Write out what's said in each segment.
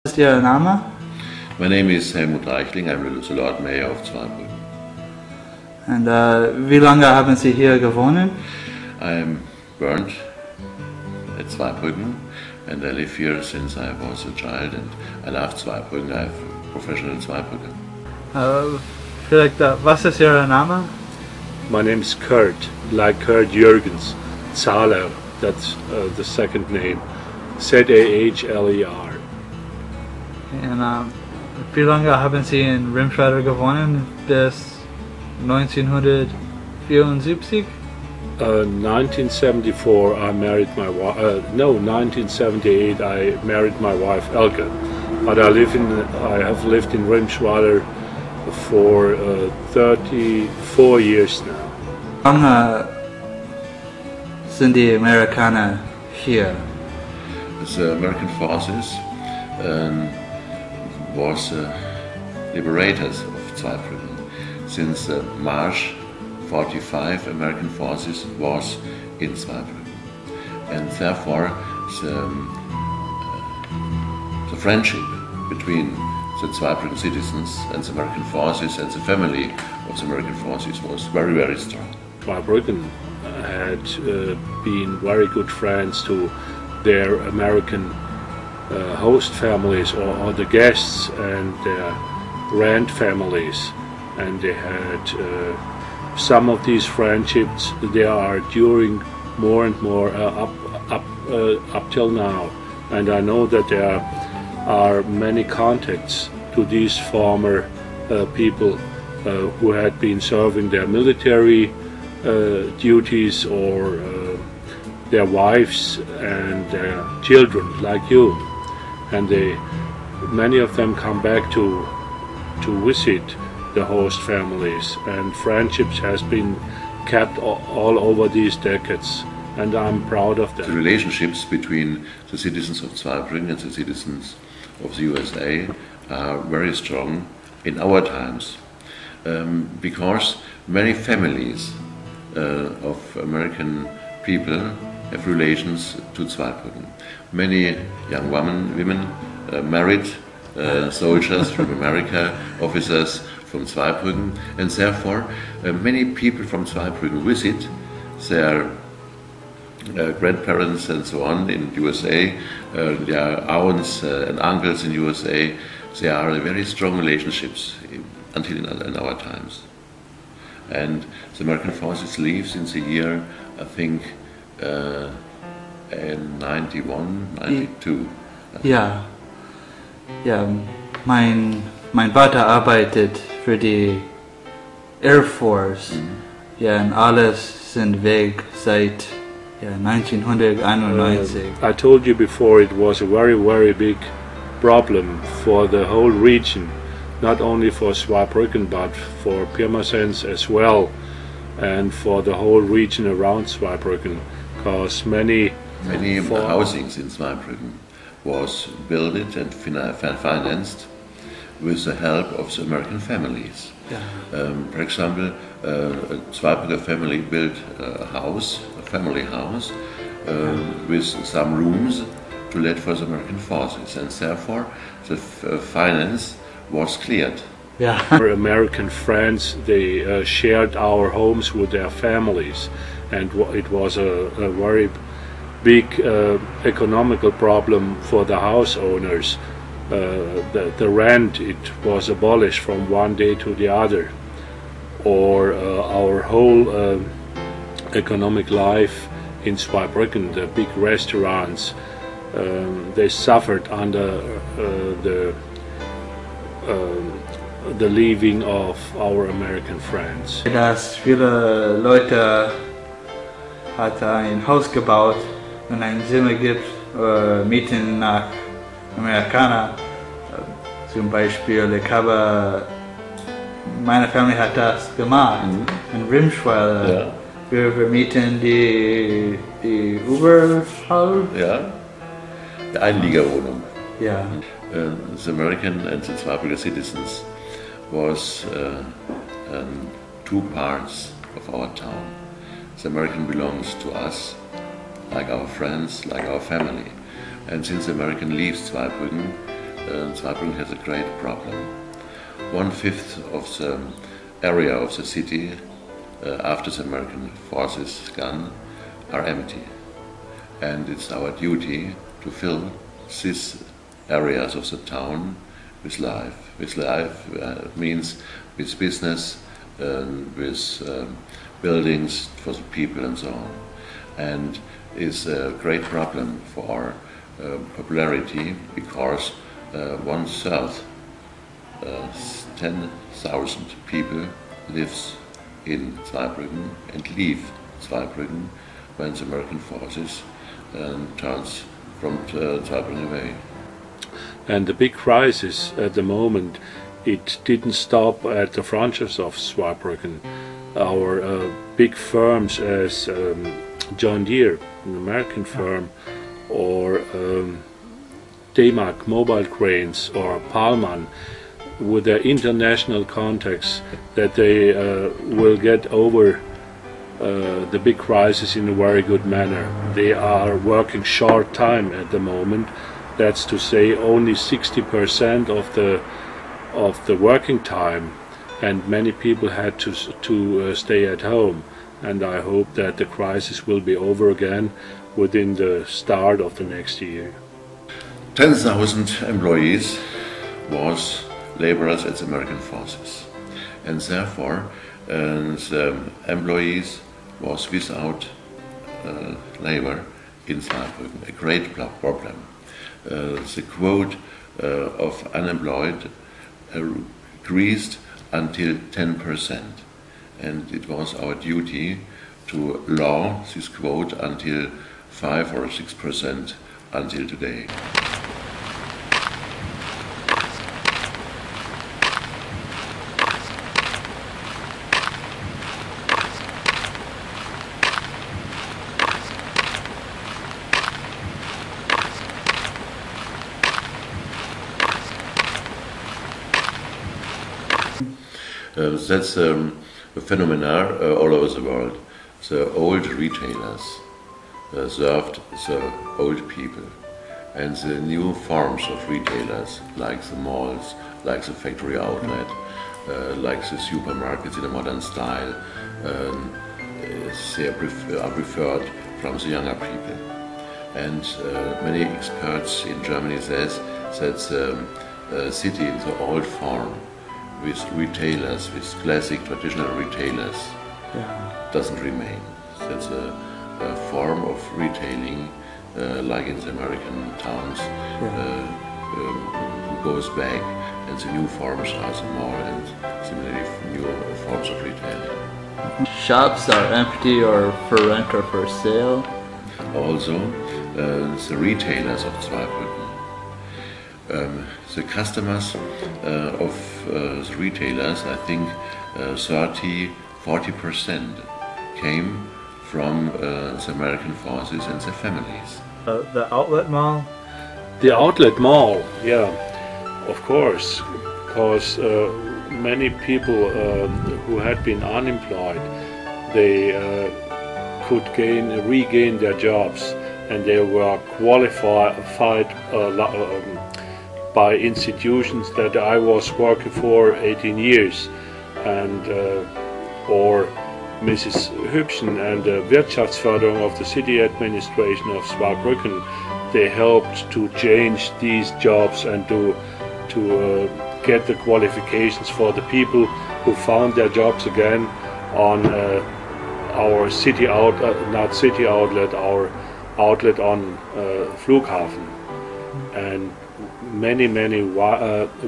Ist Ihr Name? My name is Helmut Reichling. I'm the Lord Mayor of Zweibrucken. Und wie lange haben Sie hier gewohnt? I'm born at Zweibrucken and I live here since I was a child and I love Zweibrucken. I'm professional in Zweibrucken. Was ist Ihr Name? My name is Kurt, like Kurt Jürgens. Zahler, that's the second name. Z-A-H-L-E-R. Und wie lange haben Sie in Rimschweiler gewohnt? Bis 1974? 1974 I married my wife, 1978 I married my wife Elke. But I have lived in Rimschweiler for 34 years now. Wie lange sind die Amerikaner hier? The American forces was liberators of Zweibrucken. Since March 45, American forces was in Zweibrucken, and therefore the friendship between the Zweibrücken citizens and the American forces and the family of the American forces was very, very strong. Zweibrucken had been very good friends to their American host families or the guests and their grand families, and they had some of these friendships. They are during more and more up till now, and I know that there are many contacts to these former people who had been serving their military duties or their wives and their children, like you, and many of them come back to visit the host families, and friendships has been kept all over these decades, and I'm proud of that. The relationships between the citizens of Zweibrucken and the citizens of the USA are very strong in our times, because many families of American people have relations to Zweibrucken. Many young women married soldiers from America, officers from Zweibrucken, and therefore many people from Zweibrucken visit their grandparents and so on in USA, their aunts and uncles in USA. There are very strong relationships until in our times. And the American forces leave since the year, I think, in 91, 92. Ja, mein Vater arbeitet für die Air Force. Ja, und alles sind weg seit 1991. I told you before it was a very, very big problem for the whole region, not only for Zweibrucken but for Pirmasens as well, and for the whole region around Zweibrucken, because many housings in Zweibrucken was built and financed with the help of the American families. Yeah. For example, a Zweibrücker family built a family house with some rooms to let for the American forces, and therefore the finance was cleared. Yeah. Our American friends, they shared our homes with their families, and it was a very big economical problem for the house owners. The rent, it was abolished from one day to the other, or our whole economic life in Zweibrucken, the big restaurants, they suffered under the leaving of our American friends. Dass viele Leute hat ein Haus gebaut und ein Zimmer gibt, Mieten nach Amerikaner. Zum Beispiel, meine Familie hat das gemacht in Rimschweiler. Ja. Wir mieten die Überhall. Ja, die Einliegerwohnung. Ja. The American and the Zweibrucker citizens was two parts of our town. The American belongs to us, like our friends, like our family. And since the American leaves Zweibrucken, Zweibrucken has a great problem. 1/5 of the area of the city after the American forces gone are empty, and it's our duty to fill these areas of the town with life. With life means with business, with buildings for the people and so on, and is a great problem for our popularity, because 1/3, 10,000 people lives in Zweibrucken and leave Zweibrucken when the American forces turns from Zweibrucken away. And the big crisis at the moment, it didn't stop at the frontiers of Zweibrucken. Our big firms as John Deere, an American firm, or Demag Mobile Cranes, or Palman, with their international contacts, that they will get over the big crisis in a very good manner. They are working short time at the moment. That's to say, only 60% of the working time, and many people had to stay at home. And I hope that the crisis will be over again within the start of the next year. 10,000 employees was laborers at the American forces, and therefore the employees was without labor in Zweibrucken, a great problem. The quote of unemployed increased until 10%, and it was our duty to lower this quote until 5 or 6% until today. That's a phenomenon all over the world. The old retailers served the old people, and the new forms of retailers, like the malls, like the factory outlet, like the supermarkets in a modern style, they are preferred from the younger people. And many experts in Germany says that the city in the old form, with retailers, with classic traditional retailers, doesn't remain. That's a form of retailing, like in the American towns, goes back, and the new forms are the mall, and similarly new forms of retailing. Shops are empty or for rent or for sale. Also, the retailers of Zweibrucken, the customers of the retailers, I think 30–40% came from the American forces and their families. The outlet mall? The outlet mall, yeah, of course, because many people who had been unemployed, they could regain their jobs, and they were qualified by institutions that I was working for 18 years, and or Mrs. Hübschen and the Wirtschaftsförderung of the city administration of Zweibrucken, they helped to change these jobs and to get the qualifications for the people who found their jobs again on our city outlet, not city outlet, our outlet on Flughafen. And many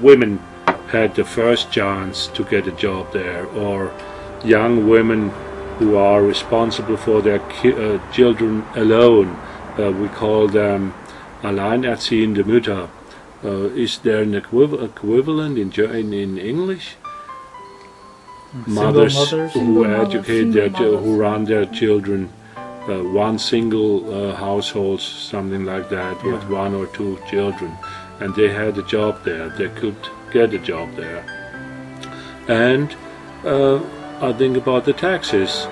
women had the first chance to get a job there, or young women who are responsible for their children alone. We call them alleinerziehende Mütter. Is there an equivalent in English? Mothers who educate who run their children. One single household, something like that, with 1 or 2 children, and they had a job there. They could get a job there. And I think about the taxes.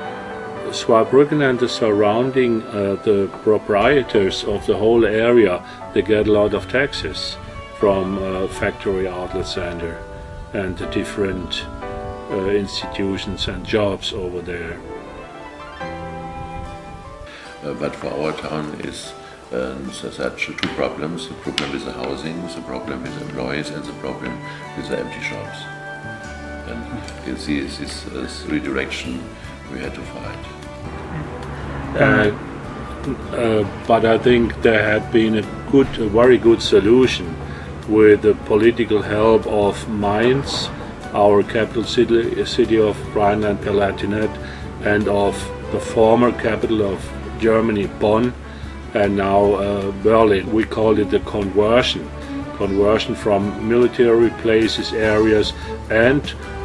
Zweibrucken and the surrounding, the proprietors of the whole area, they get a lot of taxes. from factory outlet center and the different institutions and jobs over there. But for our town is such two problems: the problem with the housing, the problem with employees, and the problem with the empty shops. And you see this redirection we had to fight. But I think there had been a very good solution with the political help of Mainz, our capital city of Rhineland-Palatinate, and of the former capital of Germany, Bonn, and now Berlin. We call it the conversion from military places, areas, and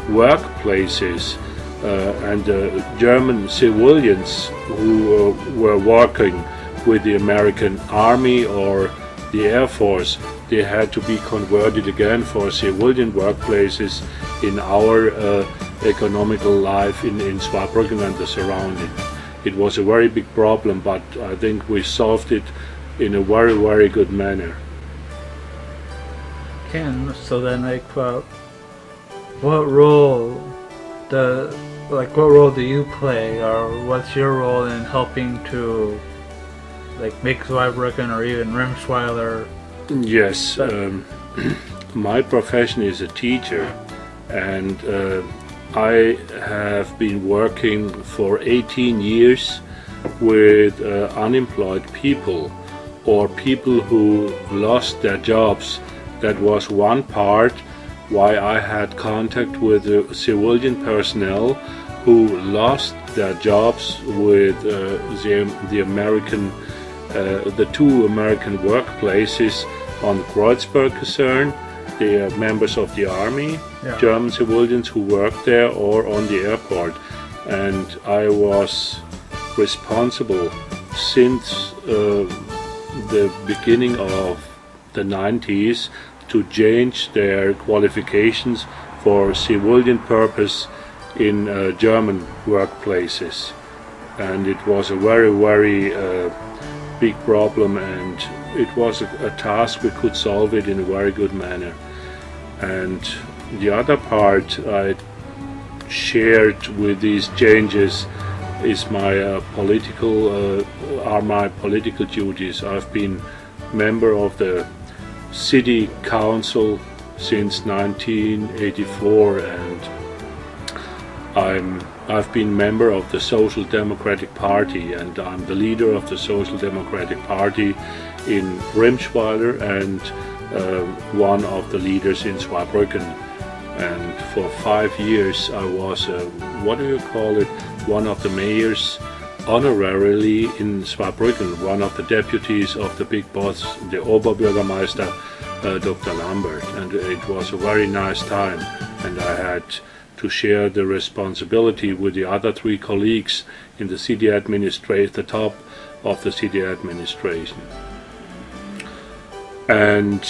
workplaces. And the German civilians who were working with the American Army or the Air Force, they had to be converted again for civilian workplaces in our economical life in Zweibrucken and the surrounding. It was a very big problem, but I think we solved it in a very, very good manner. Ken, so then what role do you play, or what's your role in helping to make Zweibrucken or even Rimschweiler? Yes, my profession is a teacher, and I have been working for 18 years with unemployed people or people who lost their jobs. That was one part why I had contact with the civilian personnel who lost their jobs with the American, the two American workplaces on the Kreuzberg Kaserne, the members of the army, yeah. German civilians who worked there, or on the airport. And I was responsible since the beginning of the 90s to change their qualifications for civilian purpose in German workplaces. And it was a very, very big problem, and it was a task. We could solve it in a very good manner. And the other part I shared with these changes is my political duties. I've been member of the City Council since 1984, and I've been member of the Social Democratic Party, and I'm the leader of the Social Democratic Party in Rimschweiler and one of the leaders in Zweibrucken. And for 5 years I was, what do you call it, one of the mayors honorarily in Zweibrucken, one of the deputies of the big boss, the Oberbürgermeister, Dr. Lambert. And it was a very nice time, and I had to share the responsibility with the other 3 colleagues in the city administration, the top of the city administration. And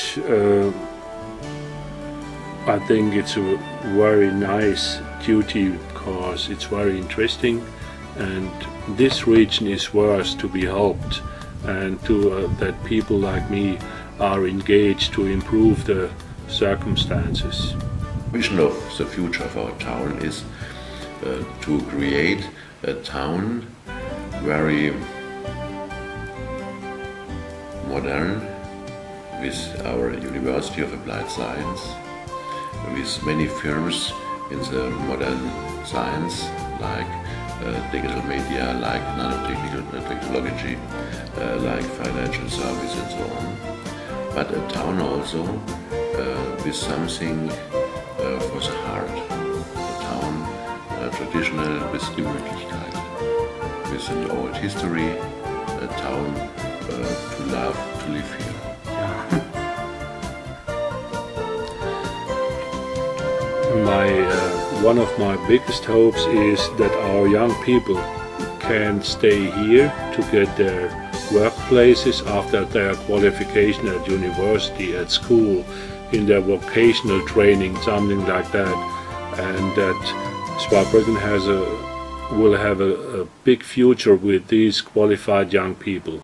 I think it's a very nice duty because it's very interesting, and this region is worth to be helped, and to that people like me are engaged to improve the circumstances. The vision of the future of our town is to create a town very modern, with our University of Applied Science, with many firms in the modern science, like digital media, like nanotechnology, like financial service and so on. But a town also with something for the heart. A town traditional with Gemütlichkeit, with an old history, a town to love, to live here. One of my biggest hopes is that our young people can stay here to get their workplaces after their qualification at university, at school, in their vocational training, something like that, and that Zweibrucken will have a big future with these qualified young people.